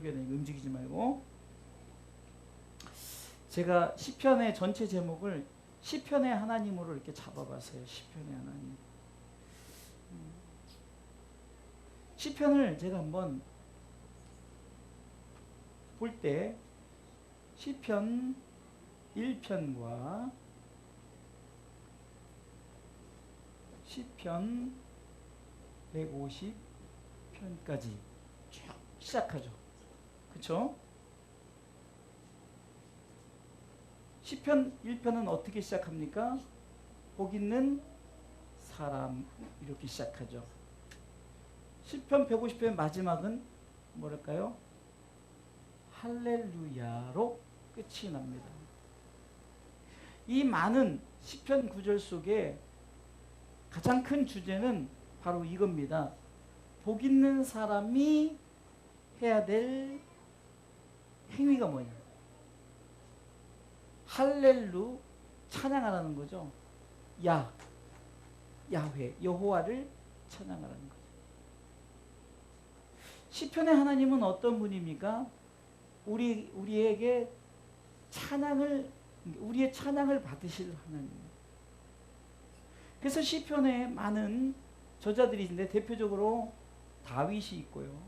설교는 움직이지 말고. 제가 시편의 전체 제목을 시편의 하나님으로 이렇게 잡아봤어요. 시편의 하나님. 시편을 제가 한번 볼 때 시편 1편과 시편 150편까지 쭉 시작하죠. 그렇죠? 시편 1편은 어떻게 시작합니까? 복 있는 사람 이렇게 시작하죠. 시편 150편 마지막은 뭐랄까요? 할렐루야로 끝이 납니다. 이 많은 시편 구절 속에 가장 큰 주제는 바로 이겁니다. 복 있는 사람이 해야 될 행위가 뭐냐? 할렐루 찬양하라는 거죠. 야훼 여호와를 찬양하라는 거죠. 시편의 하나님은 어떤 분입니까? 우리에게 우리의 찬양을 받으실 하나님입니다. 그래서 시편에 많은 저자들이 있는데 대표적으로 다윗이 있고요.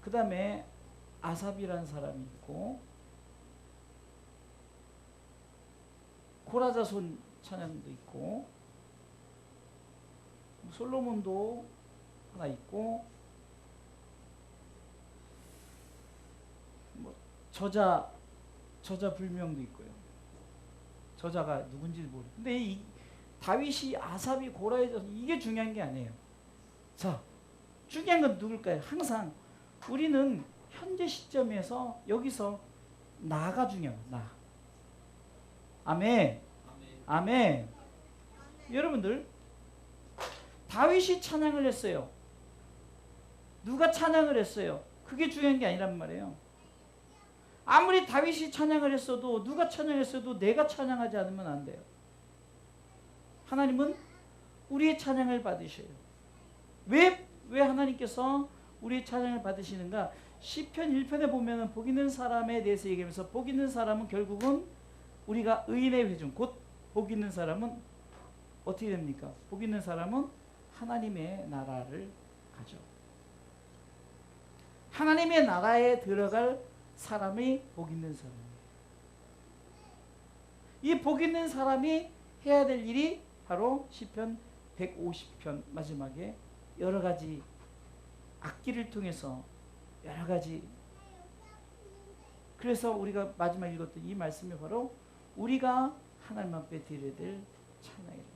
그 다음에 아삽이라는 사람이 있고, 고라자손 찬양도 있고, 솔로몬도 하나 있고, 저자 불명도 있고요. 저자가 누군지 모르겠어요. 근데 이 다윗이 아삽이 고라자손 이게 중요한 게 아니에요. 자, 중요한 건 누굴까요? 항상 우리는 현재 시점에서 여기서 나가 중요해요. 나. 아멘. 아멘. 여러분들, 다윗이 찬양을 했어요. 누가 찬양을 했어요? 그게 중요한 게 아니란 말이에요. 아무리 다윗이 찬양을 했어도, 누가 찬양했어도 내가 찬양하지 않으면 안 돼요. 하나님은 우리의 찬양을 받으셔요. 왜 하나님께서 우리의 찬양을 받으시는가? 시편 1편에 보면은 복 있는 사람에 대해서 얘기하면서, 복 있는 사람은 결국은 우리가 의인의 회중, 곧 복 있는 사람은 어떻게 됩니까? 복 있는 사람은 하나님의 나라를 가죠. 하나님의 나라에 들어갈 사람이 복 있는 사람이에요. 이 복 있는 사람이 해야 될 일이 바로 시편 150편 마지막에 여러 가지 악기를 통해서 여러 가지, 그래서 우리가 마지막 읽었던 이 말씀이 바로 우리가 하나님 앞에 드려야 될 찬양이다.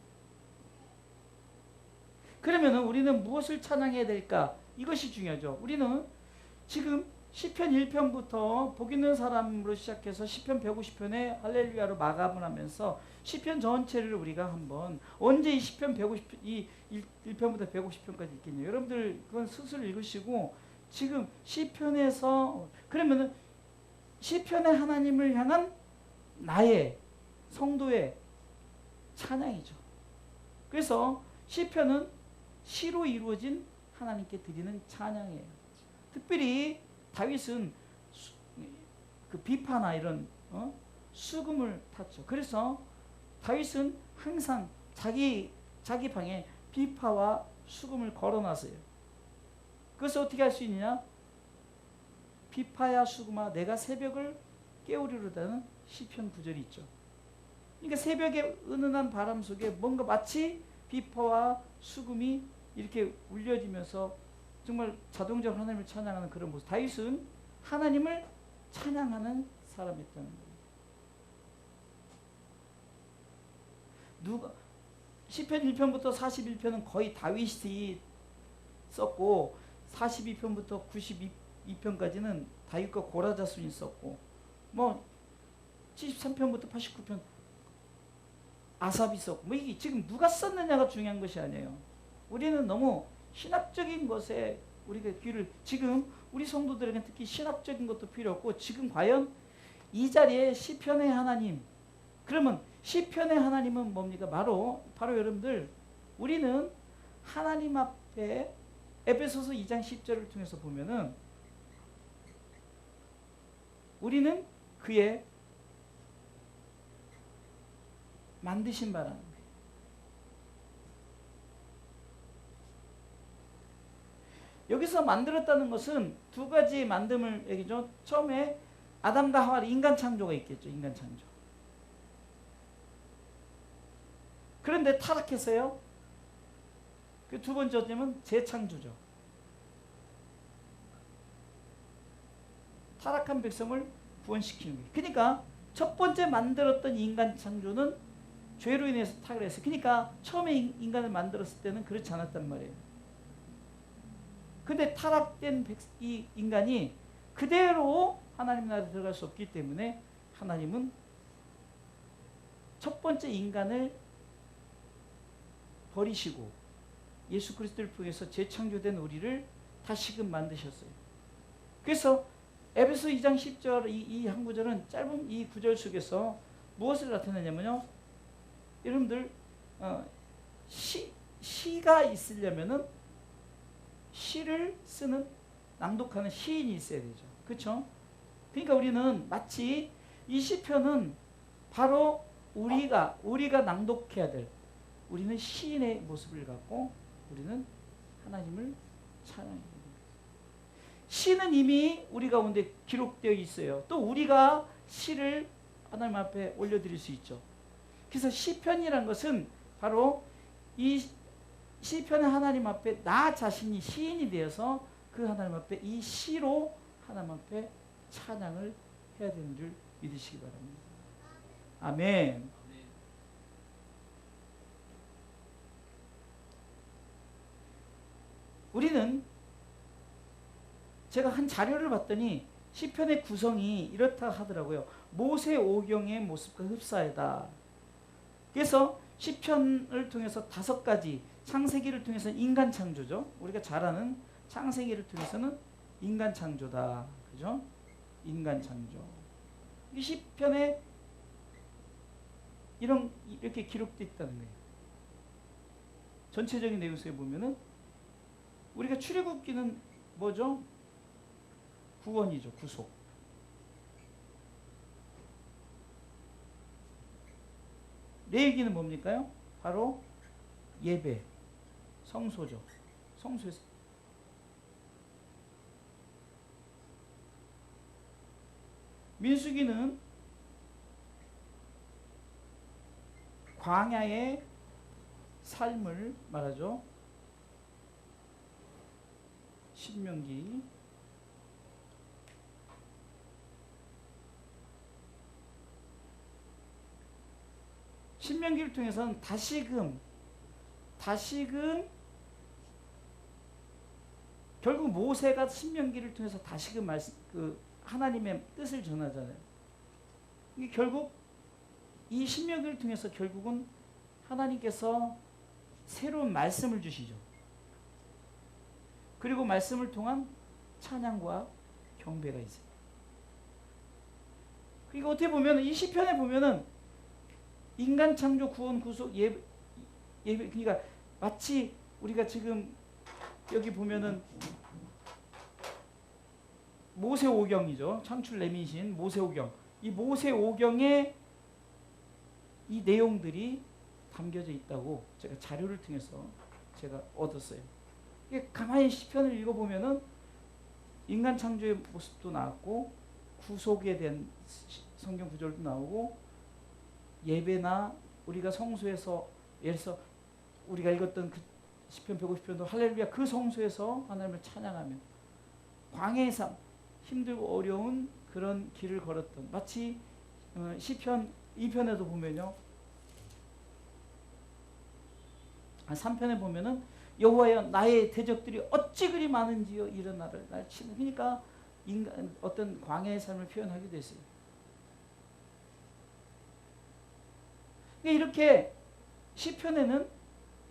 그러면 우리는 무엇을 찬양해야 될까? 이것이 중요하죠. 우리는 지금 시편 1편부터 복 있는 사람으로 시작해서 시편 150편에 할렐루야로 마감을 하면서 시편 전체를 우리가 한번, 언제 이 시편 1편부터 150편까지 있겠냐. 여러분들 그건 스스로 읽으시고, 지금 시편에서, 그러면은 시편의 하나님을 향한 나의 성도의 찬양이죠. 그래서 시편은 시로 이루어진 하나님께 드리는 찬양이에요. 특별히 다윗은 그 비파나 이런 수금을 탔죠. 그래서 다윗은 항상 자기 방에 비파와 수금을 걸어놨어요. 그래서 어떻게 할 수 있느냐? 비파야 수금아 내가 새벽을 깨우리로다는 시편 구절이 있죠. 그러니까 새벽에 은은한 바람 속에 뭔가 마치 비파와 수금이 이렇게 울려지면서 정말 자동적으로 하나님을 찬양하는 그런 모습. 다윗은 하나님을 찬양하는 사람이었다는 거예요. 시편 1편부터 41편은 거의 다윗이 썼고, 42편부터 92편까지는 다윗과 고라자손이 썼고, 73편부터 89편 아삽이 썼고, 이게 지금 누가 썼느냐가 중요한 것이 아니에요. 우리는 너무 신학적인 것에 우리가 귀를, 지금 우리 성도들에게 특히 신학적인 것도 필요 없고, 지금 과연 이 자리에 시편의 하나님, 그러면 시편의 하나님은 뭡니까? 바로 여러분들, 우리는 하나님 앞에 에베소서 2장 10절을 통해서 보면은 우리는 그의 만드신 바라는 거예요. 여기서 만들었다는 것은 두 가지 만듦을 얘기죠. 처음에 아담과 하와 인간 창조가 있겠죠. 인간 창조. 그런데 타락했어요. 그 두 번째 점은 재창조죠. 타락한 백성을 구원시키는 거예요. 그러니까 첫 번째 만들었던 인간 창조는 죄로 인해서 타락을 했어요. 그러니까 처음에 인간을 만들었을 때는 그렇지 않았단 말이에요. 근데 타락된 이 인간이 그대로 하나님 나라에 들어갈 수 없기 때문에 하나님은 첫 번째 인간을 버리시고 예수 그리스도를 통해서 재창조된 우리를 다시금 만드셨어요. 그래서 에베소 2장 10절 이 한 구절은 짧은 이 구절 속에서 무엇을 나타내냐면요. 여러분들 시가 있으려면은 시를 쓰는 낭독하는 시인이 있어야 되죠. 그렇죠? 그러니까 우리는 마치 이 시편은 바로 우리가 낭독해야 될 우리는 시인의 모습을 갖고 우리는 하나님을 찬양해야 됩니다. 시는 이미 우리 가운데 기록되어 있어요. 또 우리가 시를 하나님 앞에 올려드릴 수 있죠. 그래서 시편이란 것은 바로 이 시편의 하나님 앞에 나 자신이 시인이 되어서 그 하나님 앞에 이 시로 하나님 앞에 찬양을 해야 되는 줄 믿으시기 바랍니다. 아멘. 우리는 제가 한 자료를 봤더니 시편의 구성이 이렇다 하더라고요. 모세오경의 모습과 흡사하다. 그래서 시편을 통해서 5가지 창세기를 통해서 인간 창조죠. 우리가 잘 아는 창세기를 통해서는 인간 창조다. 그죠? 인간 창조. 이 시편에 이렇게 기록되어 있다는 거예요. 전체적인 내용에 보면은 우리가 출애굽기는 뭐죠? 구원이죠. 구속. 레위기는 뭡니까요? 바로 예배, 성소죠. 성소에서 민수기는 광야의 삶을 말하죠. 신명기 신명기를 통해서는 다시금 결국 모세가 신명기를 통해서 다시금 하나님의 뜻을 전하잖아요. 이게 결국 이 신명기를 통해서 결국은 하나님께서 새로운 말씀을 주시죠. 그리고 말씀을 통한 찬양과 경배가 있어요. 그러니까 어떻게 보면 이 시편에 보면은 인간 창조 구원 구속 예배 그러니까 마치 우리가 지금 여기 보면은 모세오경이죠. 창출 레민신 모세오경. 이 모세오경에 이 내용들이 담겨져 있다고 제가 자료를 통해서 제가 얻었어요. 이게 가만히 시편을 읽어보면은 인간 창조의 모습도 나왔고 구속에 대한 성경 구절도 나오고 예배나 우리가 성소에서 예를 들어서 우리가 읽었던 그 시편 150편도 할렐루야 그 성소에서 하나님을 찬양하며 광야의 삶 힘들고 어려운 그런 길을 걸었던 마치 시편 2편에도 보면요 3편에 보면은 여호와여 나의 대적들이 어찌 그리 많은지요 일어나를 날 치는 그러니까 인간 어떤 광야의 삶을 표현하기도 했어요. 이렇게 시편에는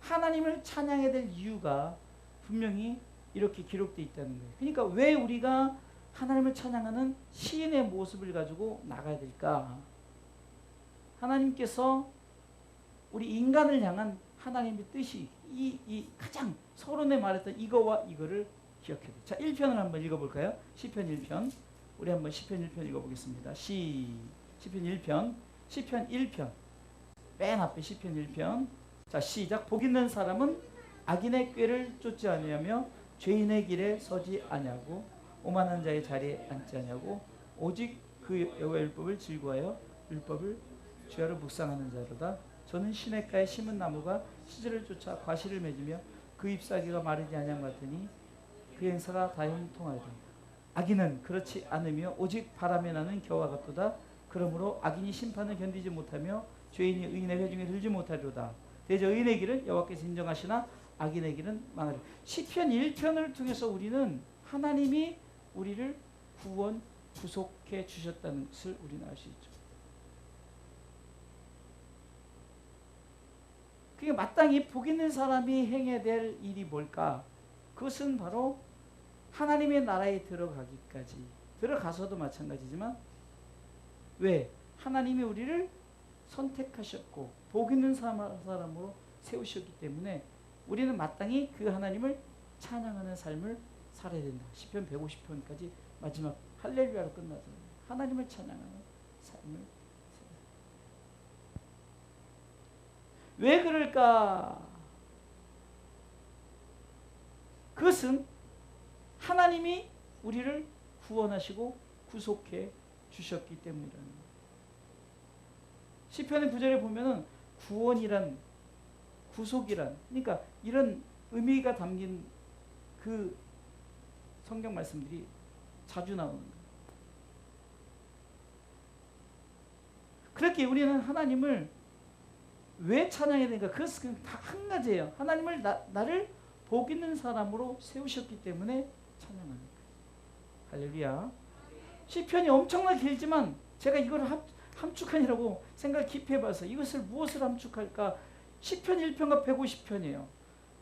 하나님을 찬양해야 될 이유가 분명히 이렇게 기록되어 있다는 거예요. 그러니까 왜 우리가 하나님을 찬양하는 시인의 모습을 가지고 나가야 될까? 하나님께서 우리 인간을 향한 하나님의 뜻이 이 가장 서론에 말했던 이거와 이거를 기억해야 돼요. 자, 1편을 한번 읽어볼까요? 시편 1편 우리 한번 시편 1편 읽어보겠습니다. 시편 1편, 시편 1편, 맨 앞에 시편 1편. 자, 시작. 복 있는 사람은 악인의 꾀를 쫓지 아니하며 죄인의 길에 서지 아니하고 오만한 자의 자리에 앉지 아니하고 오직 그 여호와의 율법을 즐거워하여 율법을 주야로 묵상하는 자로다. 저는 시냇가에 심은 나무가 시절을 쫓아 과실을 맺으며 그 잎사귀가 마르지 아니한 것 같으니 그 행사가 다 형통하리라. 악인은 그렇지 않으며 오직 바람에 나는 겨와 같도다. 그러므로 악인이 심판을 견디지 못하며 죄인이 의인의 회중에 들지 못하리로다. 대저 의인의 길은 여호와께서 인정하시나 악인의 길은 망하리. 시편 1편을 통해서 우리는 하나님이 우리를 구원 구속해 주셨다는 것을 우리는 알 수 있죠. 그게 마땅히 복 있는 사람이 행해야 될 일이 뭘까? 그것은 바로 하나님의 나라에 들어가기까지, 들어가서도 마찬가지지만, 왜? 하나님이 우리를 선택하셨고 복 있는 사람으로 세우셨기 때문에 우리는 마땅히 그 하나님을 찬양하는 삶을 살아야 된다. 시편 150편까지 마지막 할렐루야로 끝나서 하나님을 찬양하는 삶을 살아야 된다. 왜 그럴까? 그것은 하나님이 우리를 구원하시고 구속해 주셨기 때문이라는 거예요. 시편의 9절에 보면은 구원이란, 구속이란, 그러니까 이런 의미가 담긴 그 성경 말씀들이 자주 나오는 거예요. 그렇게 우리는 하나님을 왜 찬양해야 되는가? 그것은 다 한 가지예요. 하나님을 나를 복 있는 사람으로 세우셨기 때문에 찬양하는 거예요. 할렐루야. 시편이 엄청나게 길지만 제가 이걸 함축하니라고 생각 깊이 해봐서 이것을 무엇을 함축할까? 시편 1편과 150편이에요.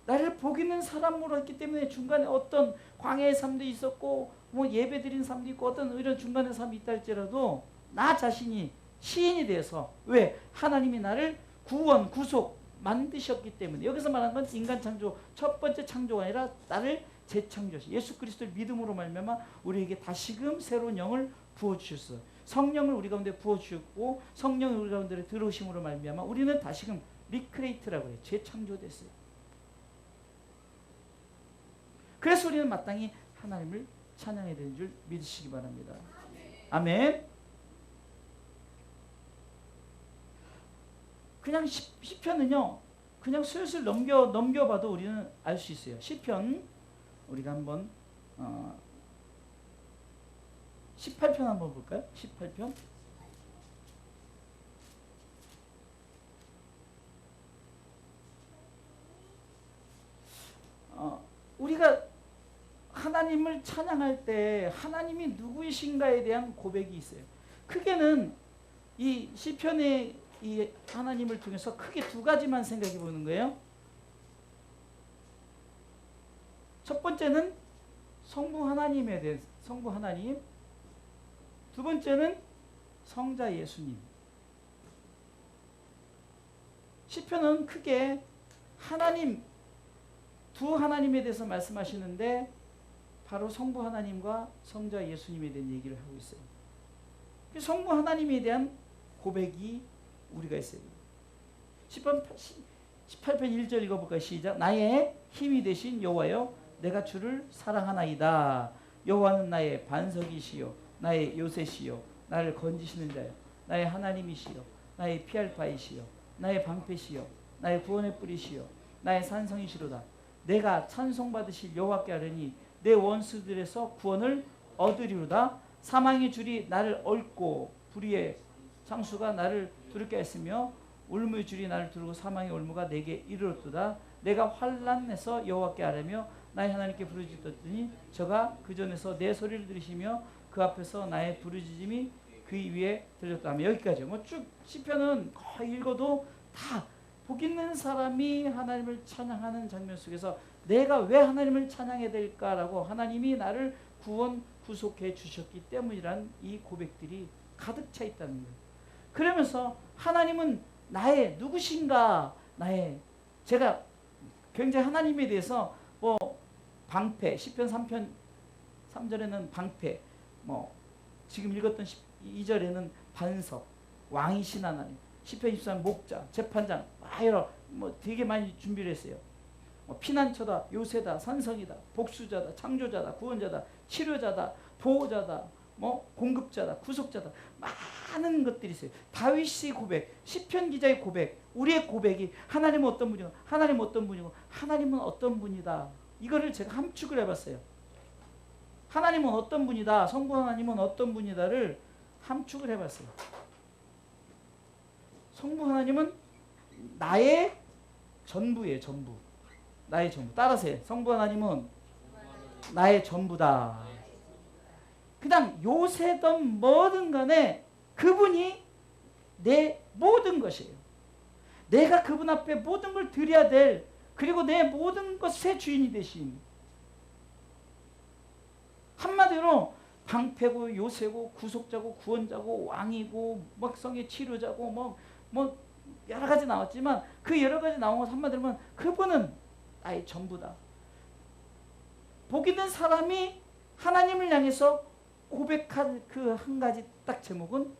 나를 복 있는 사람으로 했기 때문에 중간에 어떤 광야의 삶도 있었고 뭐 예배 드린 삶도 있고 어떤 이런 중간의 삶이 있다 할지라도 나 자신이 시인이 돼서, 왜? 하나님이 나를 구원, 구속 만드셨기 때문에. 여기서 말하는 건 인간 창조, 첫 번째 창조가 아니라 나를 재창조하시, 예수 그리스도를 믿음으로 말미암아 우리에게 다시금 새로운 영을 부어주셨어요. 성령을 우리 가운데 부어주셨고 성령이 우리 가운데 들어오심으로 말미암아 우리는 다시금 리크레이트라고 해요. 재창조됐어요. 그래서 우리는 마땅히 하나님을 찬양해야 되는 줄 믿으시기 바랍니다. 아멘. 그냥 시편은요, 그냥 슬슬 넘겨봐도 우리는 알 수 있어요. 시편 우리가 한번 18편 한번 볼까요? 18편. 우리가 하나님을 찬양할 때 하나님이 누구이신가에 대한 고백이 있어요. 크게는 이 시편의 이 하나님을 통해서 크게 두 가지만 생각해 보는 거예요. 첫 번째는 성부 하나님에 대한, 성부 하나님. 두 번째는 성자 예수님. 시편은 크게 하나님, 두 하나님에 대해서 말씀하시는데 바로 성부 하나님과 성자 예수님에 대한 얘기를 하고 있어요. 성부 하나님에 대한 고백이 우리가 있어요. 18편 1절 읽어볼까요? 시작. 나의 힘이 되신 여호와여, 내가 주를 사랑하나이다. 여호와는 나의 반석이시요 나의 요새시요 나를 건지시는 자요 나의 하나님이시요 나의 피할 바이시요 나의 방패시요 나의 구원의 뿌리시요 나의 산성이시로다. 내가 찬송받으실 여호와께 하려니 내 원수들에서 구원을 얻으리로다. 사망의 줄이 나를 얽고 불의의 상수가 나를 두렵게 했으며 울무의 줄이 나를 두르고 사망의 올무가 내게 이르렀도다. 내가 환난에서 여호와께 아뢰며 나의 하나님께 부르짖었더니 저가 그 전에서 내 소리를 들으시며 그 앞에서 나의 부르짖음이 그 위에 들렸다. 여기까지 뭐 쭉 시편은 거의 읽어도 다 복 있는 사람이 하나님을 찬양하는 장면 속에서 내가 왜 하나님을 찬양해야 될까라고, 하나님이 나를 구원 구속해 주셨기 때문이란 이 고백들이 가득 차 있다는 거예요. 그러면서 하나님은 나의 누구신가, 제가 굉장히 하나님에 대해서 뭐 방패, 시편 3편 3절에는 방패, 뭐 지금 읽었던 2절에는 반석, 왕이신 하나님, 시편 24는 목자, 재판장, 여러 뭐 되게 많이 준비를 했어요. 피난처다, 요새다, 산성이다, 복수자다, 창조자다, 구원자다, 치료자다, 보호자다, 뭐 공급자다, 구속자다, 많은 것들이 있어요. 다윗의 고백, 시편 기자의 고백, 우리의 고백이 하나님은 어떤 분이고, 하나님은 어떤 분이고, 하나님은 어떤 분이다. 이거를 제가 함축을 해봤어요. 하나님은 어떤 분이다, 성부 하나님은 어떤 분이다를 함축을 해봤어요. 성부 하나님은 나의 전부예요. 전부. 나의 전부. 따라서 성부 하나님은 나의 전부다. 그냥 요새든 뭐든 간에 그분이 내 모든 것이에요. 내가 그분 앞에 모든 걸 드려야 될, 그리고 내 모든 것의 주인이 되신, 한마디로 방패고 요새고 구속자고 구원자고 왕이고 막성의 치료자고 뭐 여러 가지 나왔지만 그 여러 가지 나온 것 한마디로 하면 그분은 나의 전부다. 복 있는 사람이 하나님을 향해서 고백한 그 한 가지 딱 제목은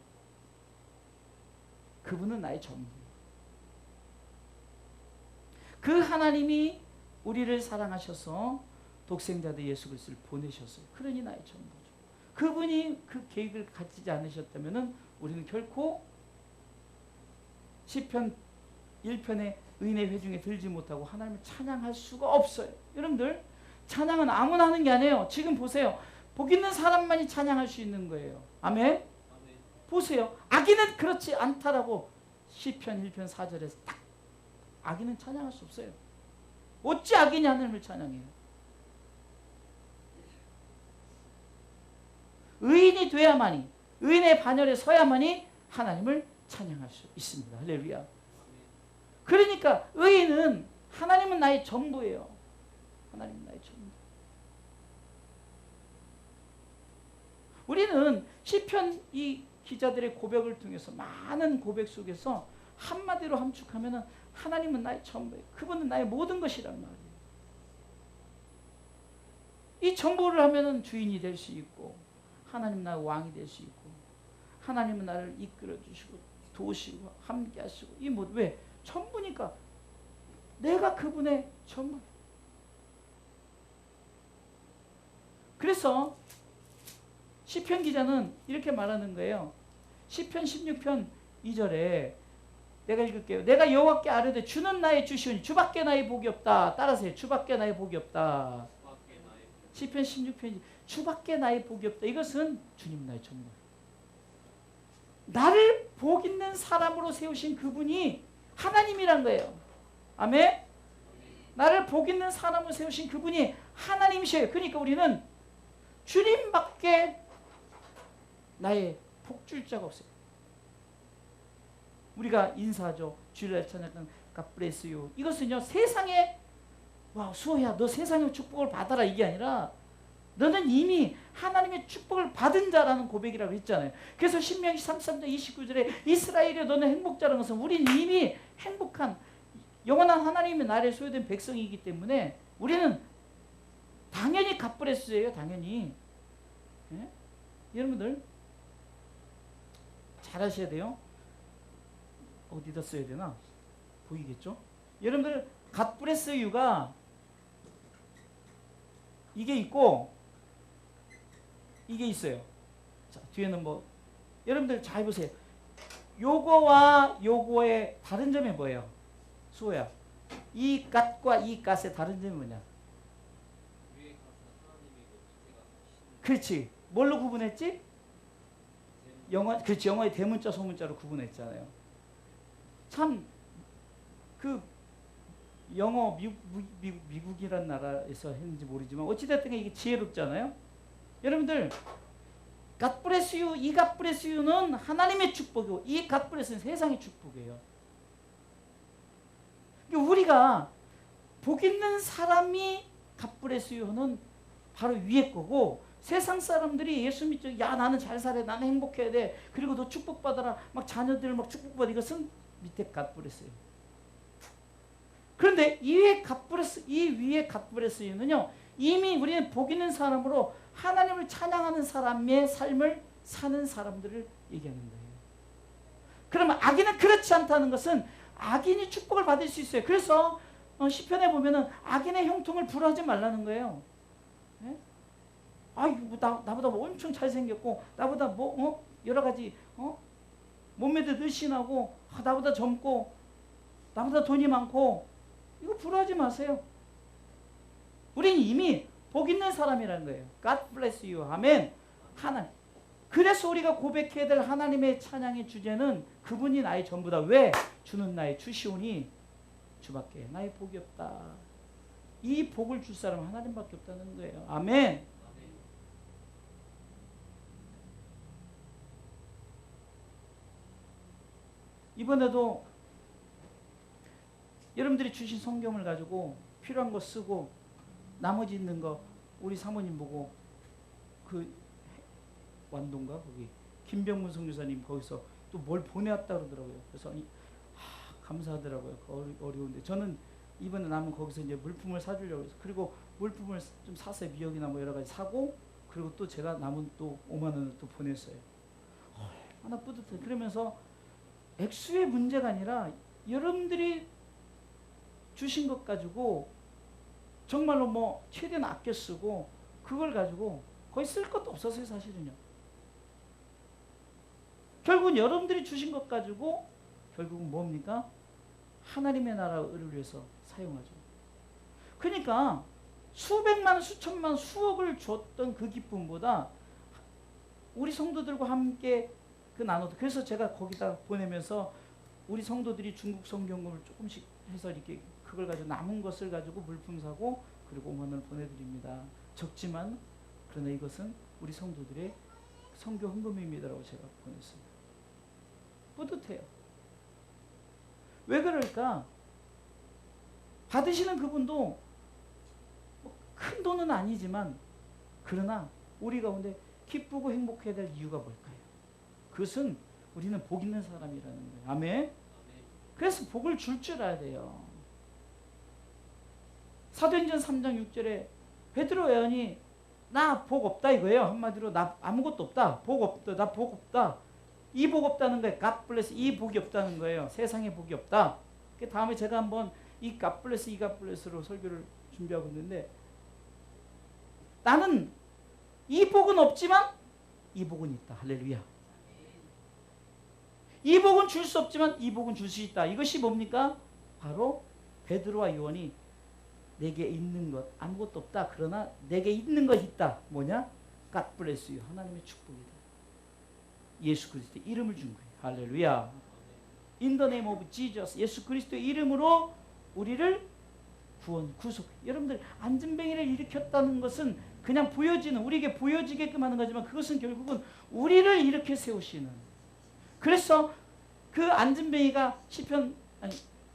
그분은 나의 전부. 그 하나님이 우리를 사랑하셔서 독생자들 예수 그리스도를 보내셨어요. 그러니 나의 전부죠. 그분이 그 계획을 가지지 않으셨다면 우리는 결코 시편 1편의 은혜 회중에 들지 못하고 하나님을 찬양할 수가 없어요. 여러분들, 찬양은 아무나 하는 게 아니에요. 지금 보세요. 복 있는 사람만이 찬양할 수 있는 거예요. 아멘? 아멘. 보세요. 악인은 그렇지 않다라고 시편 1편 4절에서 딱, 악인은 찬양할 수 없어요. 어찌 악인이 하나님을 찬양해요? 의인이 돼야만이, 의인의 반열에 서야만이 하나님을 찬양할 수 있습니다. 할렐루야. 그러니까 의인은, 하나님은 나의 전부예요. 하나님은 나의 전부. 우리는 시편 이 기자들의 고백을 통해서, 많은 고백 속에서 한마디로 함축하면 하나님은 나의 전부예요. 그분은 나의 모든 것이란 말이에요. 이 전부를 하면 주인이 될 수 있고, 하나님 나의 왕이 될 수 있고, 하나님은 나를 이끌어 주시고 도우시고 함께 하시고, 이 뭐 왜? 전부니까. 내가 그분의 전부. 그래서 시편 기자는 이렇게 말하는 거예요. 시편 16편 2절에 내가 읽을게요. 내가 여호와께 아뢰되 주는 나의 주시오니 주밖에 나의 복이 없다. 따라서요. 주밖에 나의 복이 없다. 시편 16편 주밖에 나의 복이 없다. 이것은 주님 나의 전부. 나를 복 있는 사람으로 세우신 그분이 하나님이란 거예요. 아멘? 나를 복 있는 사람으로 세우신 그분이 하나님이셔요. 그러니까 우리는 주님밖에 나의 복줄 자가 없어요. 우리가 인사하죠. 주일날 찬양하는 God bless you. 이것은요, 세상에 와 수호야 너 세상의 축복을 받아라 이게 아니라 너는 이미 하나님의 축복을 받은 자라는 고백이라고 했잖아요. 그래서 신명기 33장 29절에 이스라엘이여 너는 행복자라는 것은 우리는 이미 행복한 영원한 하나님의 나라에 소유된 백성이기 때문에 우리는 당연히 갓브레스예요. 당연히. 예? 여러분들 잘 하셔야 돼요. 어디다 써야 되나? 보이겠죠? 여러분들 갓브레스유가 이게 있고 이게 있어요. 자, 뒤에는 뭐 여러분들 잘 보세요. 요거와 요거의 다른 점이 뭐예요? 수호야. 이 갓과 이 갓의 다른 점이 뭐냐? 그렇지. 뭘로 구분했지? 그렇지. 영어의 대문자 소문자로 구분했잖아요. 참 그 영어 미국이란 나라에서 했는지 모르지만 어찌됐든 이게 지혜롭잖아요. 여러분들 God bless you, 이 God bless you는 하나님의 축복이고 이 God bless는 세상의 축복이에요. 우리가 복 있는 사람이 God bless you는 바로 위에 거고 세상 사람들이 예수 믿죠. 야 나는 잘 살아야 나는 행복해야 돼. 그리고 너 축복받아라. 막 자녀들 막 축복받아. 이것은 밑에 God bless you. 그런데 이 위에 God bless you는요. 이미 우리는 복 있는 사람으로 하나님을 찬양하는 사람의 삶을 사는 사람들을 얘기하는 거예요. 그러면 악인은 그렇지 않다는 것은 악인이 축복을 받을 수 있어요. 그래서 시편에 보면은 악인의 형통을 불허하지 말라는 거예요. 네? 아이고 나보다 뭐 엄청 잘생겼고 나보다 뭐 여러 가지 몸매도 늘씬하고 나보다 젊고 나보다 돈이 많고 이거 불허하지 마세요. 우린 이미 복 있는 사람이라는 거예요. God bless you. 아멘. 그래서 우리가 고백해야 될 하나님의 찬양의 주제는 그분이 나의 전부다. 왜? 주는 나의 주시오니 주밖에 나의 복이 없다. 이 복을 줄 사람은 하나님밖에 없다는 거예요. 아멘. 이번에도 여러분들이 주신 성경을 가지고 필요한 거 쓰고 나머지 있는 거 우리 사모님 보고 그 완도인가 거기 김병문 선교사님 거기서 또 뭘 보내왔다 그러더라고요. 그래서 감사하더라고요. 어려운데 저는 이번에 남은 거기서 이제 물품을 사주려고 해서 그리고 물품을 좀 사서 미역이나 뭐 여러 가지 사고 그리고 또 제가 남은 또 5만 원을 또 보냈어요. 하나 뿌듯해. 그러면서 액수의 문제가 아니라 여러분들이 주신 것 가지고 정말로 뭐 최대한 아껴 쓰고 그걸 가지고 거의 쓸 것도 없었어요. 사실은요. 결국은 여러분들이 주신 것 가지고 결국은 뭡니까? 하나님의 나라를 위해서 사용하죠. 그러니까 수백만 수천만 수억을 줬던 그 기쁨보다 우리 성도들과 함께 그 나눠도 그래서 제가 거기다 보내면서 우리 성도들이 중국 성경금을 조금씩 해서 이렇게 그걸 가지고 남은 것을 가지고 물품 사고 그리고 5만 원을 보내드립니다. 적지만 그러나 이것은 우리 성도들의 선교 헌금입니다라고 제가 보냈습니다. 뿌듯해요. 왜 그럴까? 받으시는 그분도 큰 돈은 아니지만 그러나 우리 가운데 기쁘고 행복해야 될 이유가 뭘까요? 그것은 우리는 복 있는 사람이라는 거예요. 아멘? 그래서 복을 줄 줄 알아야 돼요. 사도행전 3장 6절에 베드로 요한이 나 복 없다 이거예요. 한마디로 나 아무것도 없다. 복 없다. 나 복 없다. 이 복 없다는 거예요. God bless. 이 복이 없다는 거예요. 세상에 복이 없다. 그 다음에 제가 한번 이 God bless, 이 God bless로 설교를 준비하고 있는데 나는 이 복은 없지만 이 복은 있다. 할렐루야. 이 복은 줄 수 없지만 이 복은 줄 수 있다. 이것이 뭡니까? 바로 베드로와 요한이 내게 있는 것 아무것도 없다. 그러나 내게 있는 것 있다. 뭐냐? God bless you. 하나님의 축복이다. 예수 그리스도의 이름을 준 거예요. 할렐루야. In the name of Jesus. 예수 그리스도의 이름으로 우리를 구원, 구속. 여러분들 안진뱅이를 일으켰다는 것은 그냥 보여지는 우리에게 보여지게끔 하는 거지만 그것은 결국은 우리를 일으켜 세우시는. 그래서 그 안진뱅이가 시편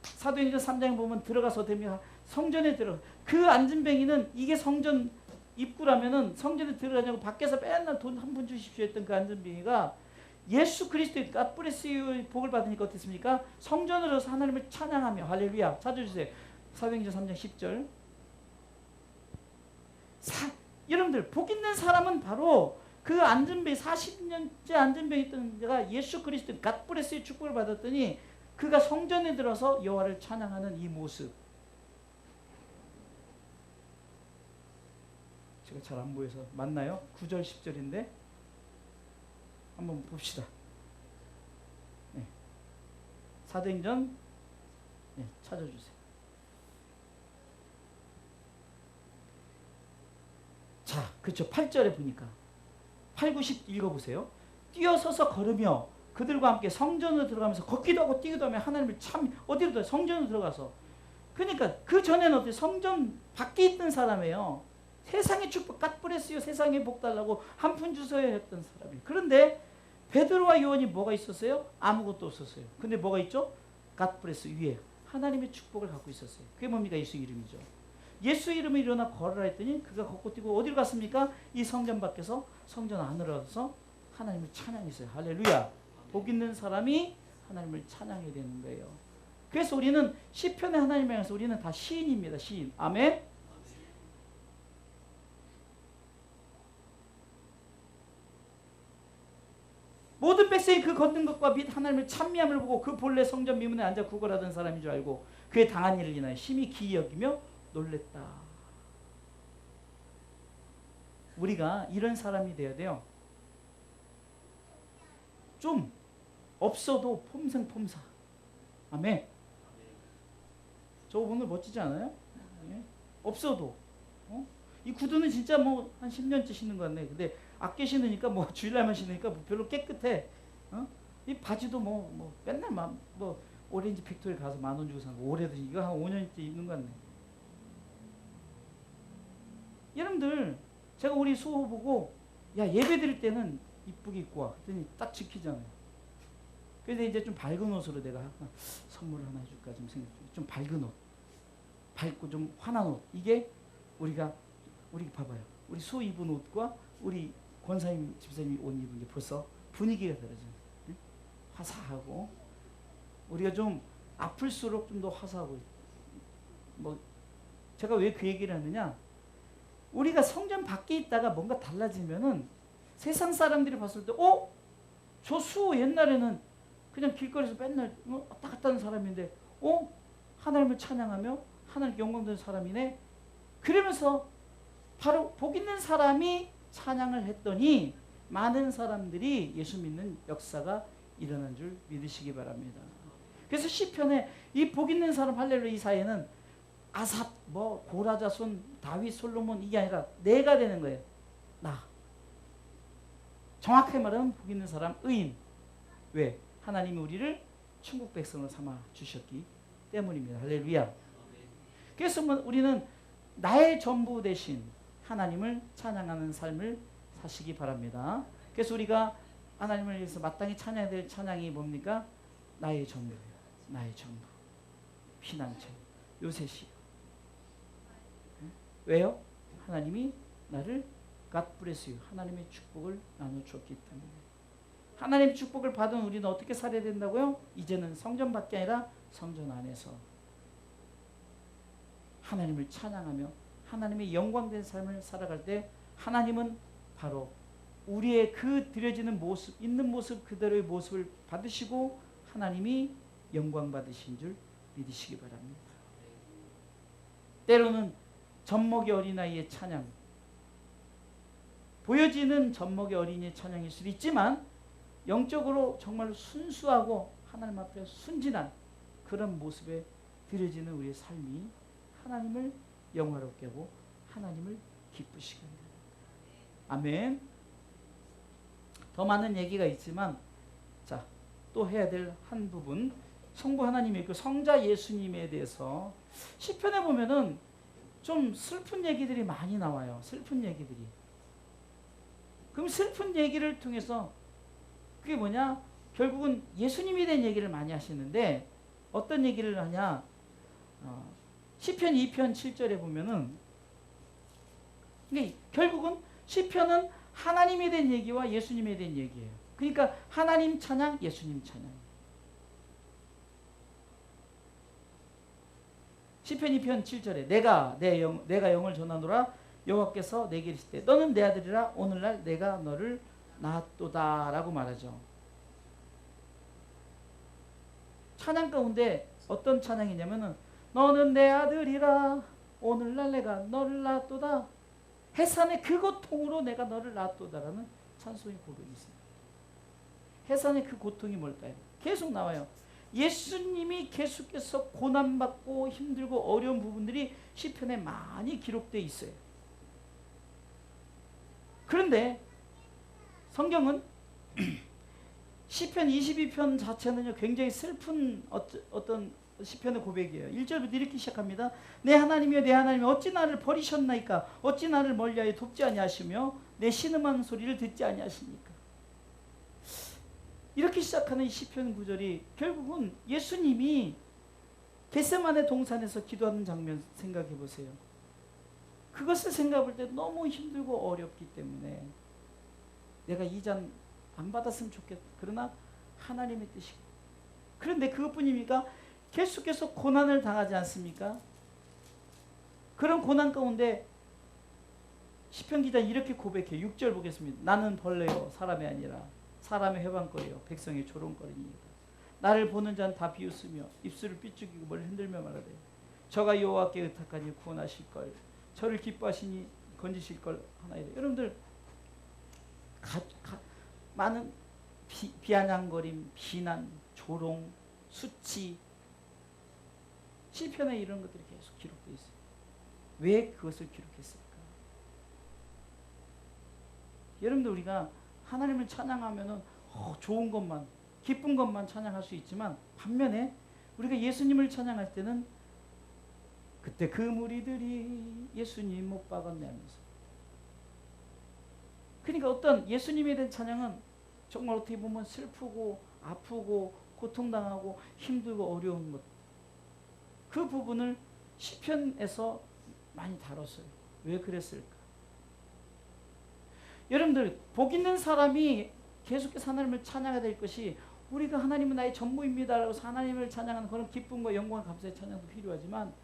사도행전 3장에 보면 들어가서 되면 성전에 들어 그 안진뱅이는 이게 성전 입구라면은 성전에 들어가냐고 밖에서 맨날 돈 한 푼 주십시오 했던 그 안진뱅이가 예수 그리스도의 God bless you 복을 받으니까 어땠습니까? 성전으로서 하나님을 찬양하며 할렐루야. 찾아주세요. 사도행전 3장 10절. 여러분들 복 있는 사람은 바로 그 안진뱅이 40년째 안진뱅이 있던 자가 예수 그리스도 God bless you 축복을 받았더니 그가 성전에 들어서 여호와를 찬양하는 이 모습. 제가 잘 안 보여서 맞나요? 9절 10절인데 한번 봅시다. 네. 사도행전 찾아주세요. 자, 그렇죠. 8절에 보니까 8, 9, 10 읽어보세요. 뛰어서서 걸으며 그들과 함께 성전으로 들어가면서 걷기도 하고 뛰기도 하며 하나님을 참 어디로 성전으로 들어가서 그러니까 그 전에는 어떻게 성전 밖에 있던 사람이에요. 세상의 축복 God bless you 세상에 복 달라고 한 푼 주세요 했던 사람이. 그런데 베드로와 요한이 뭐가 있었어요? 아무것도 없었어요. 근데 뭐가 있죠? God bless you 위에 하나님의 축복을 갖고 있었어요. 그게 뭡니까? 예수 이름이죠. 예수 이름을 일어나 걸으라 했더니 그가 걷고 뛰고 어디로 갔습니까? 이 성전 밖에서 성전 안으로 가서 하나님을 찬양했어요. 할렐루야. 복 있는 사람이 하나님을 찬양해야 되는 거예요. 그래서 우리는 시편의 하나님을 향해서 우리는 다 시인입니다. 시인. 아멘. 모든 백성이 그 걷는 것과 및 하나님을 찬미함을 보고 그 본래 성전 미문에 앉아 구걸하던 사람인 줄 알고 그의 당한 일을 인하여 심히 기이 여기며 놀랬다. 우리가 이런 사람이 되어야 돼요. 좀 없어도 폼생폼사. 아멘. 저 오늘 멋지지 않아요? 예? 없어도 이 구두는 진짜 뭐 한 10년째 신는 것 같네. 근데 아껴 신으니까 뭐 주일날만 신으니까 뭐 별로 깨끗해. 이 바지도 뭐 맨날 뭐 오렌지 팩토리 가서 10,000원 주고 산 거 오래도 이거 한 5년째 입는 것 같네. 여러분들 제가 우리 수호 보고 야 예배 드릴 때는 이쁘게 입고 와. 그랬더니 딱 지키잖아요. 그래서 이제 좀 밝은 옷으로 내가 선물을 하나 해줄까 좀 생각 중이에요. 좀 밝은 옷. 밝고 좀 환한 옷. 이게 우리 봐봐요. 우리 수호 입은 옷과 우리 권사님 집사님이 옷 입은 게 벌써 분위기가 다르죠. 화사하고 우리가 좀 아플수록 좀 더 화사하고 뭐 제가 왜 그 얘기를 하느냐 우리가 성전 밖에 있다가 뭔가 달라지면은 세상 사람들이 봤을 때 저 수호 옛날에는 그냥 길거리에서 맨날 왔다 갔다 하는 사람인데 하나님을 찬양하며 하나님께 영광되는 사람이네 그러면서 바로 복 있는 사람이 찬양을 했더니 많은 사람들이 예수 믿는 역사가 일어난 줄 믿으시기 바랍니다. 그래서 시편에 이 복 있는 사람 할렐루야 이사야는 아삽, 고라자손, 다윗, 솔로몬 이게 아니라 내가 되는 거예요. 나. 정확하게 말하면 복 있는 사람, 의인. 왜? 하나님이 우리를 천국 백성을 삼아 주셨기 때문입니다. 할렐루야. 그래서 우리는 나의 전부 대신 하나님을 찬양하는 삶을 사시기 바랍니다. 그래서 우리가 하나님을 위해서 마땅히 찬양해야 될 찬양이 뭡니까? 나의 전부예요. 나의 전부. 피난처. 요새시요. 왜요? 하나님이 나를 God bless you. 하나님의 축복을 나눠줬기 때문에. 하나님의 축복을 받은 우리는 어떻게 살아야 된다고요? 이제는 성전 밖에 아니라 성전 안에서 하나님을 찬양하며 하나님의 영광된 삶을 살아갈 때 하나님은 바로 우리의 그 드려지는 모습, 있는 모습 그대로의 모습을 받으시고 하나님이 영광 받으신 줄 믿으시기 바랍니다. 때로는 젖먹이 어린아이의 찬양, 보여지는 젖먹이 어린이의 찬양일 수도 있지만 영적으로 정말 순수하고 하나님 앞에 순진한 그런 모습에 드려지는 우리의 삶이 하나님을 영화롭게 하고 하나님을 기쁘시게 합니다. 아멘. 더 많은 얘기가 있지만 자, 또 해야 될 한 부분 성부 하나님의 그 성자 예수님에 대해서 시편에 보면은 좀 슬픈 얘기들이 많이 나와요. 슬픈 얘기들이. 그럼 슬픈 얘기를 통해서 그게 뭐냐? 결국은 예수님에 대한 얘기를 많이 하시는데 어떤 얘기를 하냐? 시편 2편 7절에 보면은 결국은 시편은 하나님에 대한 얘기와 예수님에 대한 얘기예요. 그러니까 하나님 찬양, 예수님 찬양. 시편 2편 7절에 내가 영을 전하노라 여호와께서 내게 이르시되 너는 내 아들이라 오늘날 내가 너를 낳았도다 라고 말하죠. 찬양 가운데 어떤 찬양이냐면은 너는 내 아들이라 오늘날 내가 너를 낳았도다. 해산의 그 고통으로 내가 너를 낳았도다라는 찬송의 고백이 있습니다. 해산의 그 고통이 뭘까요? 계속 나와요. 예수님이 계속해서 고난받고 힘들고 어려운 부분들이 시편에 많이 기록되어 있어요. 그런데 성경은 시편 22편 자체는요 굉장히 슬픈 어떤 시편의 고백이에요. 1절부터 이렇게 시작합니다. 내 하나님이여 내 하나님이여 어찌 나를 버리셨나이까 어찌 나를 멀리하여 돕지 아니하시며 내 신음하는 소리를 듣지 아니하십니까. 이렇게 시작하는 이 시편 구절이 결국은 예수님이 겟세마네 동산에서 기도하는 장면 생각해 보세요. 그것을 생각해 볼 때 너무 힘들고 어렵기 때문에 내가 이 잔 안 받았으면 좋겠다. 그러나 하나님의 뜻이고 그런데 그것뿐입니까? 계속해서 고난을 당하지 않습니까? 그런 고난 가운데 시편 기자는 이렇게 고백해요. 6절 보겠습니다. 나는 벌레요 사람이 아니라 사람의 회방거리요 백성의 조롱거리니이다. 나를 보는 자는 다 비웃으며 입술을 삐죽이고 머리를 흔들며 말하되 저가 여호와께 의탁하니 구원하실 걸 저를 기뻐하시니 건지실 걸 하나이다. 여러분들 많은 비아냥거림, 비난, 조롱, 수치, 시편에 이런 것들이 계속 기록되어 있어요. 왜 그것을 기록했을까? 여러분들 우리가 하나님을 찬양하면은 좋은 것만, 기쁜 것만 찬양할 수 있지만 반면에 우리가 예수님을 찬양할 때는 그때 그 무리들이 예수님 못 박았네 하면서, 그러니까 어떤 예수님에 대한 찬양은 정말 어떻게 보면 슬프고 아프고 고통당하고 힘들고 어려운 것, 그 부분을 시편에서 많이 다뤘어요. 왜 그랬을까? 여러분들 복 있는 사람이 계속해서 하나님을 찬양해야 될 것이, 우리가 하나님은 나의 전부입니다 라고 하나님을 찬양하는 그런 기쁨과 영광과 감사의 찬양도 필요하지만,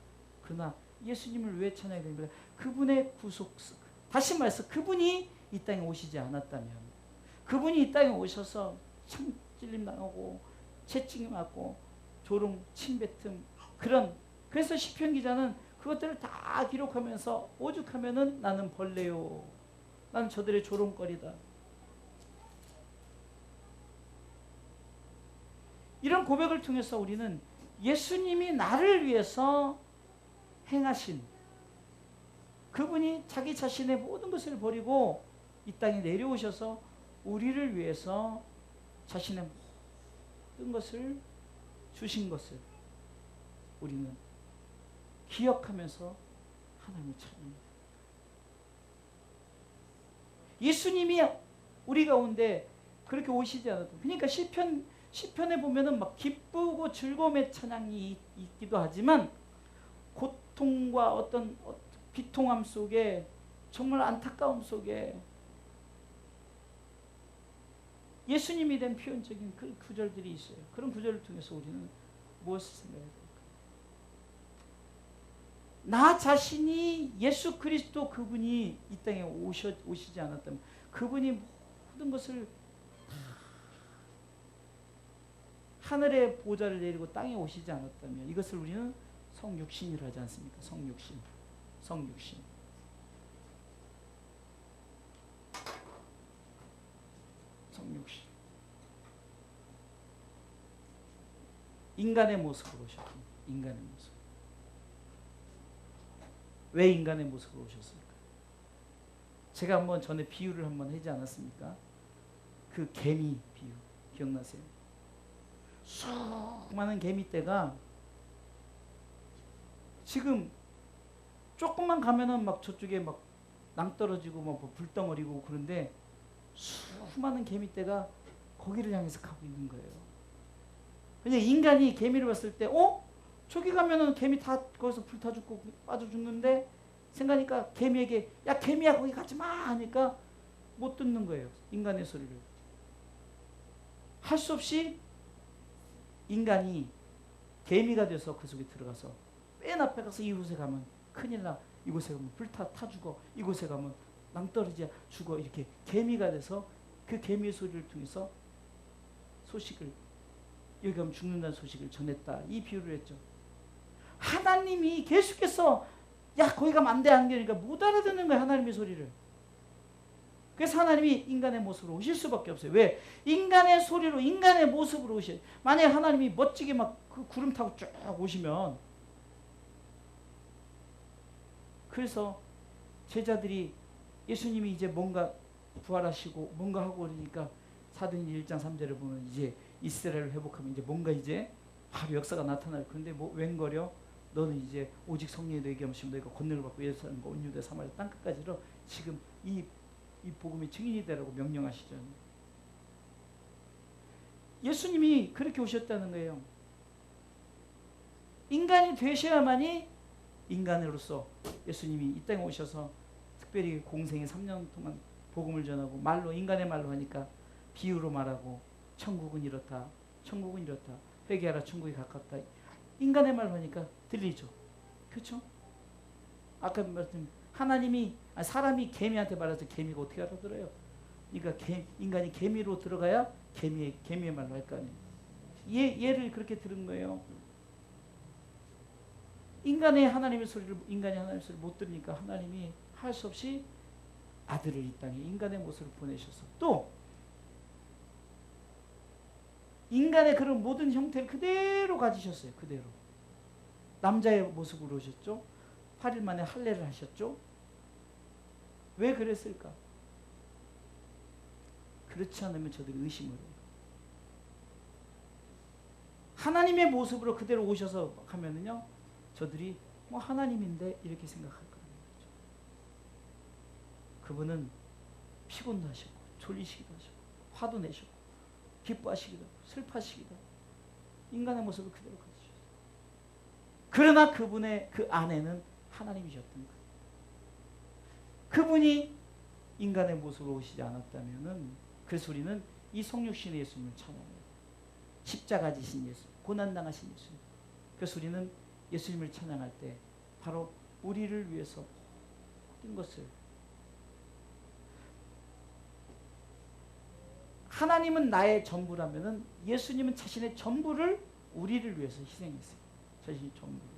그러나 예수님을 왜 찬양해야 됩니까? 그분의 구속스, 다시 말해서 그분이 이 땅에 오시지 않았다면, 그분이 이 땅에 오셔서 참 찔림 당하고 채찍 맞고 조롱 침뱉음, 그래서 시편 기자는 그것들을 다 기록하면서 오죽하면은 나는 벌레요, 나는 저들의 조롱거리다, 이런 고백을 통해서 우리는 예수님이 나를 위해서 행하신, 그분이 자기 자신의 모든 것을 버리고 이 땅에 내려오셔서 우리를 위해서 자신의 모든 것을 주신 것을 우리는 기억하면서 하나님을 찬양합니다. 예수님이 우리 가운데 그렇게 오시지 않았다. 그러니까 시편에 보면은 막 기쁘고 즐거움의 찬양이 있기도 하지만 고통과 어떤 비통함 속에, 정말 안타까움 속에 예수님에 대한 표현적인 그 구절들이 있어요. 그런 구절을 통해서 우리는 무엇을 생각해야 될까? 나 자신이 예수 그리스도 그분이 이 땅에 오시지 않았다면, 그분이 모든 것을 하늘의 보좌를 내리고 땅에 오시지 않았다면, 이것을 우리는 성육신이라 하지 않습니까? 성육신. 인간의 모습으로 오셨습니다. 인간의 모습. 왜 인간의 모습으로 오셨을까? 제가 한번 전에 비유를 한번 하지 않았습니까? 그 개미 비유 기억나세요? 수많은 개미떼가 지금 조금만 가면은 막 저쪽에 막 낭떠러지고 막 불덩어리고, 그런데 수많은 개미떼가 거기를 향해서 가고 있는 거예요. 그냥 인간이 개미를 봤을 때, 저기 가면은 개미 다 거기서 불타 죽고 빠져 죽는데, 생각하니까 개미에게, 야 개미야 거기 가지 마 하니까 못 듣는 거예요. 인간의 소리를 할 수 없이 인간이 개미가 돼서 그 속에 들어가서 맨 앞에 가서 이곳에 가면 큰일 나, 이곳에 가면 불타 타 죽어, 이곳에 가면 낭떠러지 죽어, 이렇게 개미가 돼서 그 개미의 소리를 통해서 소식을, 여기 가면 죽는다는 소식을 전했다, 이 비유를 했죠. 하나님이 계속해서 야 거기 가면 안 돼 안 되니까 못 알아듣는 거야, 하나님의 소리를. 그래서 하나님이 인간의 모습으로 오실 수밖에 없어요. 왜? 인간의 소리로, 인간의 모습으로 오셔요. 만약에 하나님이 멋지게 막 그 구름 타고 쭉 오시면, 그래서 제자들이 예수님이 이제 뭔가 부활하시고 뭔가 하고 그러니까 사도행전 1장 3절을 보면 이제 이스라엘을 회복하면 이제 뭔가 이제 바로 역사가 나타날, 그런데 뭐 웬거려 너는 이제 오직 성령이 너에게 오시면 너희가 권능을 받고 예루살렘과 온 유대 사마리아 땅끝까지로 지금 이 복음의 증인이 되라고 명령하시죠. 예수님이 그렇게 오셨다는 거예요. 인간이 되셔야만이 인간으로서 예수님이 이 땅에 오셔서 특별히 공생의 3년 동안 복음을 전하고, 말로, 인간의 말로 하니까 비유로 말하고, 천국은 이렇다, 천국은 이렇다, 회개하라 천국이 가깝다, 인간의 말로 하니까 들리죠. 그렇죠? 아까 말씀, 사람이 개미한테 말해서 개미가 어떻게 알아들어요? 그러니까 인간이 개미로 들어가야 개미의 말로 할 거 아니에요. 얘를 그렇게 들은 거예요. 인간이 하나님의 소리를 못 들으니까 하나님이 할 수 없이 아들을 이 땅에 인간의 모습을 보내셔서 또 인간의 그런 모든 형태를 그대로 가지셨어요. 그대로. 남자의 모습으로 오셨죠. 8일 만에 할례를 하셨죠. 왜 그랬을까? 그렇지 않으면 저들이 의심을 해요. 하나님의 모습으로 그대로 오셔서 하면은요, 저들이 뭐 하나님인데 이렇게 생각할 거예요. 그분은 피곤도 하시고 졸리시기도 하시고 화도 내시고 기뻐하시기도 하고 슬퍼하시기도 하고 인간의 모습을 그대로 가지셨어요. 그러나 그분의 그 안에는 하나님이셨던 거예요. 그분이 인간의 모습으로 오시지 않았다면은 그래서 우리는 이 성육신의 예수님을 찬양해요. 십자가 지신 예수, 고난당하신 예수님. 그래서 우리는 예수님을 찬양할 때 바로 우리를 위해서 모든 것을 하나님은 나의 전부라면은 예수님은 자신의 전부를 우리를 위해서 희생했어요. 자신의 전부를.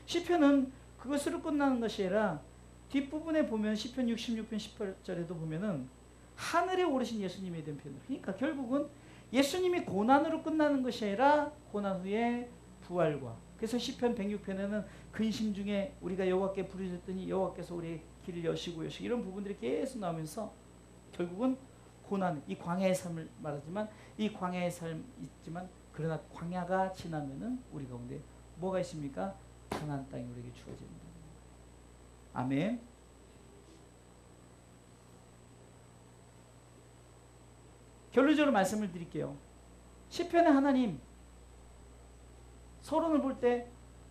시편은 그것으로 끝나는 것이 아니라 뒷부분에 보면 시편 66편 18절에도 보면은 하늘에 오르신 예수님에 대한 표현을. 그러니까 결국은 예수님이 고난으로 끝나는 것이 아니라 고난 후에 부활과. 그래서 시편 106편에는 근심 중에 우리가 여호와께 부르짖더니 여호와께서 우리의 길을 여시고 이런 부분들이 계속 나오면서 결국은 고난, 이 광야의 삶을 말하지만 이 광야의 삶이 있지만 그러나 광야가 지나면은 우리 가운데 뭐가 있습니까? 가나안 땅이 우리에게 주어집니다. 아멘. 결론적으로 말씀을 드릴게요. 시편의 하나님 서론을 볼 때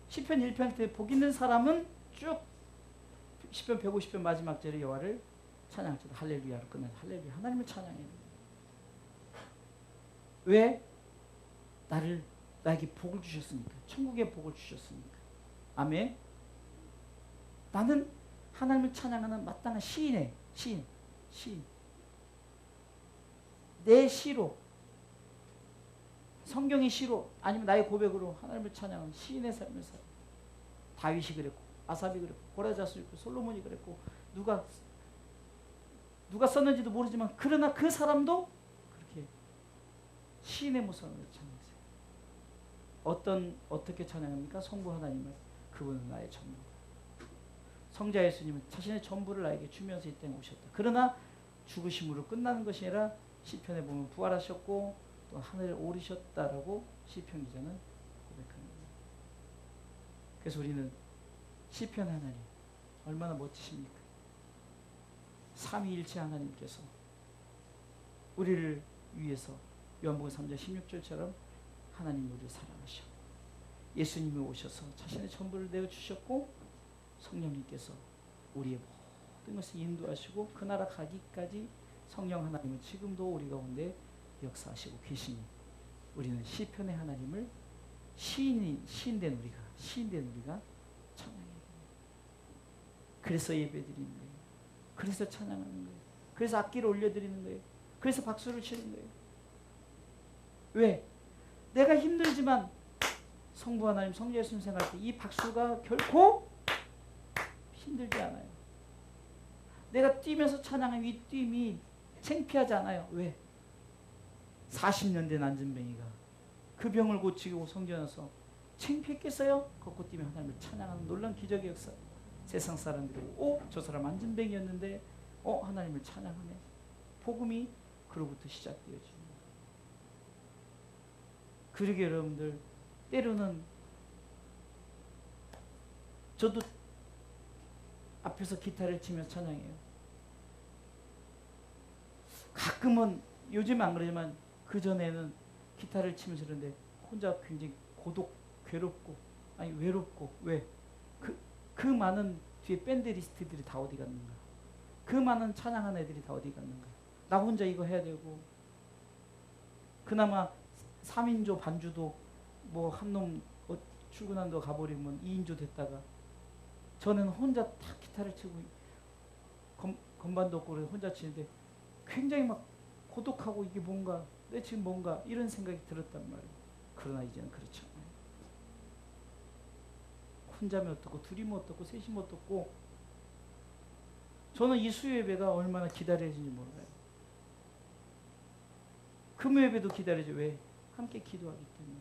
시편 1편 때 복 있는 사람은 쭉 시편 150편 마지막 절에 여호와를 찬양할지어다. 할렐루야로 끝나서 할렐루야 하나님을 찬양해요. 왜? 나에게 복을 주셨으니까. 천국의 복을 주셨으니까. 아멘. 나는 하나님을 찬양하는 마땅한 시인. 내 시로, 성경의 시로, 아니면 나의 고백으로 하나님을 찬양하는 시인의 삶을 살아. 다윗이 그랬고, 아삽이 그랬고, 고라자스도 있고, 솔로몬이 그랬고, 누가 썼는지도 모르지만 그러나 그 사람도 그렇게 시인의 모습으로 찬양했어요. 어떻게 찬양합니까? 성부 하나님을. 그분은 나의 전부다. 성자 예수님은 자신의 전부를 나에게 주면서 이 땅에 오셨다. 그러나 죽으심으로 끝나는 것이 아니라 시편에 보면 부활하셨고 또 하늘에 오르셨다라고 시편 기자는 고백합니다. 그래서 우리는 시편 하나님 얼마나 멋지십니까? 삼위일체 하나님께서 우리를 위해서 요한복음 3장 16절처럼 하나님이 우리를 사랑하셔 예수님이 오셔서 자신의 전부를 내어주셨고 성령님께서 우리의 모든 것을 인도하시고 그 나라 가기까지 성령 하나님은 지금도 우리 가운데 역사하시고 계시니 우리는 시편의 하나님을 시인된 우리가 찬양해야 됩니다. 그래서 예배드리는 거예요. 그래서 찬양하는 거예요. 그래서 악기를 올려드리는 거예요. 그래서 박수를 치는 거예요. 왜? 내가 힘들지만 성부 하나님, 성자 예수님 생각할 때 이 박수가 결코 힘들지 않아요. 내가 뛰면서 찬양하는 이 뛴이 창피하지 않아요. 왜? 40년 된 안진뱅이가 그 병을 고치고 성전에서 창피했겠어요? 걷고 뛰면 하나님을 찬양하는 놀라운 기적의 역사. 세상 사람들이 저 사람 안진뱅이였는데 하나님을 찬양하네. 복음이 그로부터 시작되어집니다. 그러게 여러분들 때로는 저도 앞에서 기타를 치며 찬양해요. 가끔은 요즘 안 그러지만 그전에는 기타를 치면서 그러는데 혼자 굉장히 외롭고 왜? 그 많은 뒤에 밴드 리스트들이 다 어디 갔는가? 그 많은 찬양하는 애들이 다 어디 갔는가? 나 혼자 이거 해야 되고 그나마 3인조 반주도 뭐 한 놈 출근한다고 가버리면 2인조 됐다가 저는 혼자 탁 기타를 치고 건반도 없고 그래서 혼자 치는데 굉장히 막 고독하고 이게 뭔가 내 지금 뭔가 이런 생각이 들었단 말이에요. 그러나 이제는 그렇지 않아요. 혼자면 어떻고 둘이면 어떻고 셋이면 어떻고 저는 이 수요 예배가 얼마나 기다려지는지 몰라요. 금요 예배도 기다려져. 왜? 함께 기도하기 때문에.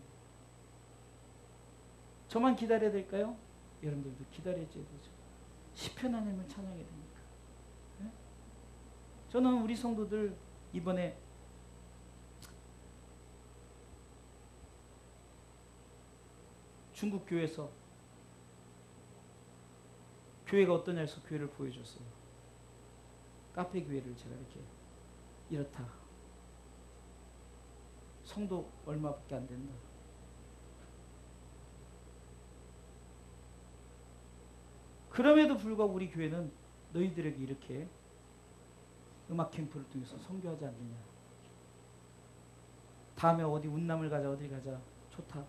저만 기다려야 될까요? 여러분들도 기다려줘야 되죠. 시편 하나님을 찬양해야 되니까. 네? 저는 우리 성도들 이번에 중국 교회에서 교회가 어떠냐 해서 교회를 보여줬어요. 카페 교회를 제가 이렇게 이렇다. 성도 얼마밖에 안 된다. 그럼에도 불구하고 우리 교회는 너희들에게 이렇게 음악 캠프를 통해서 선교하지 않느냐. 다음에 어디 운남을 가자 어디 가자 좋다.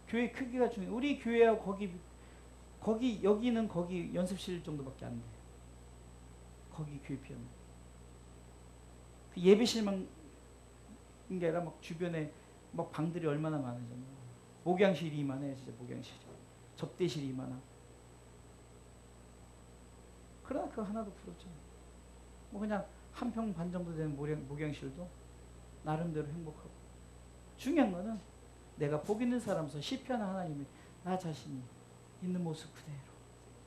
교회 크기가 중요해. 우리 교회하고 거기 여기는 거기 연습실 정도밖에 안 돼. 거기 교회 비하면 그 예배실만 게 아니라 막 주변에 막 방들이 얼마나 많으잖아요. 목양실이 이만해 진짜 목양실이. 접대실이 이만하. 그러나 그거 하나도 부럽죠. 뭐 그냥 한 평 반 정도 되는 목양실도 나름대로 행복하고. 중요한 거는 내가 복 있는 사람으로서 시편 하나님이 나 자신이 있는 모습 그대로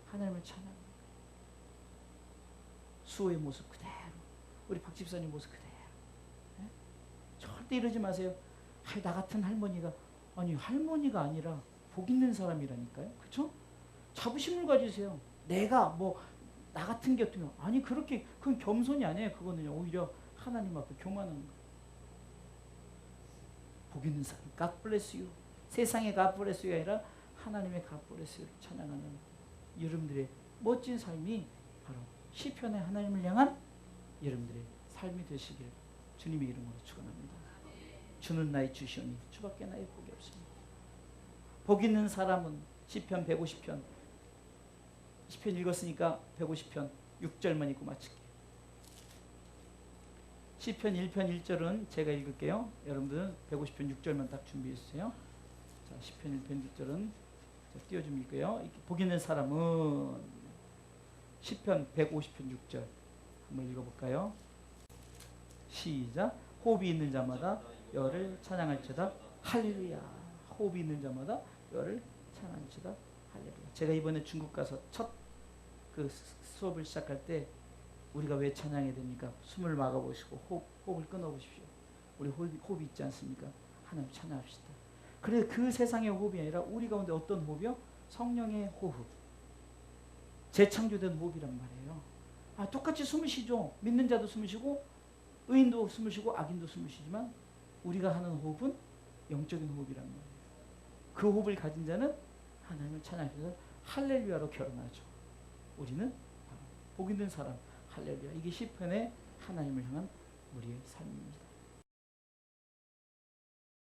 하나님을 찬양하는 수호의 모습 그대로 우리 박 집사님 모습 그대로. 네? 절대 이러지 마세요. 나 같은 할머니가 아니 할머니가 아니라 복 있는 사람이라니까요. 그렇죠? 자부심을 가지세요. 내가 뭐 나 같은 게 어떤 거 아니 그렇게 그건 겸손이 아니에요. 그거는요 오히려 하나님 앞에 교만한 거. 복 있는 사람 God bless you. 세상의 God bless you가 아니라 하나님의 God bless you를 찬양하는 여러분들의 멋진 삶이 바로 시편의 하나님을 향한 여러분들의 삶이 되시길 주님의 이름으로 축원합니다. 주는 나의 주시오니 주밖에 나의 복이 없습니다. 복 있는 사람은 시편 150편 시편 읽었으니까 150편 6절만 읽고 마칠게요. 시편 1편 1절은 제가 읽을게요. 여러분들은 150편 6절만 딱 준비해 주세요. 자, 시편 1편 6절은 띄워주면 읽고요. 복 있는 사람은 시편 150편 6절 한번 읽어볼까요? 시작. 호흡이 있는 자마다 여를 찬양할지어다 할렐루야. 호흡이 있는 자마다 여를 찬양할지어다 할렐루야. 제가 이번에 중국 가서 첫 그 수업을 시작할 때 우리가 왜 찬양해야 됩니까? 숨을 막아보시고 호흡을 끊어보십시오. 우리 호흡이 있지 않습니까? 하나님 찬양합시다. 그래 그 세상의 호흡이 아니라 우리 가운데 어떤 호흡이요? 성령의 호흡. 재창조된 호흡이란 말이에요. 똑같이 숨을 쉬죠. 믿는 자도 숨을 쉬고 의인도 숨을 쉬고 악인도 숨을 쉬지만 우리가 하는 호흡은 영적인 호흡이란 말이에요. 그 호흡을 가진 자는 하나님을 찬양해서 할렐루야로 결혼하죠. 우리는 복 있는 사람 할렐루야. 이게 시편의 하나님을 향한 우리의 삶입니다.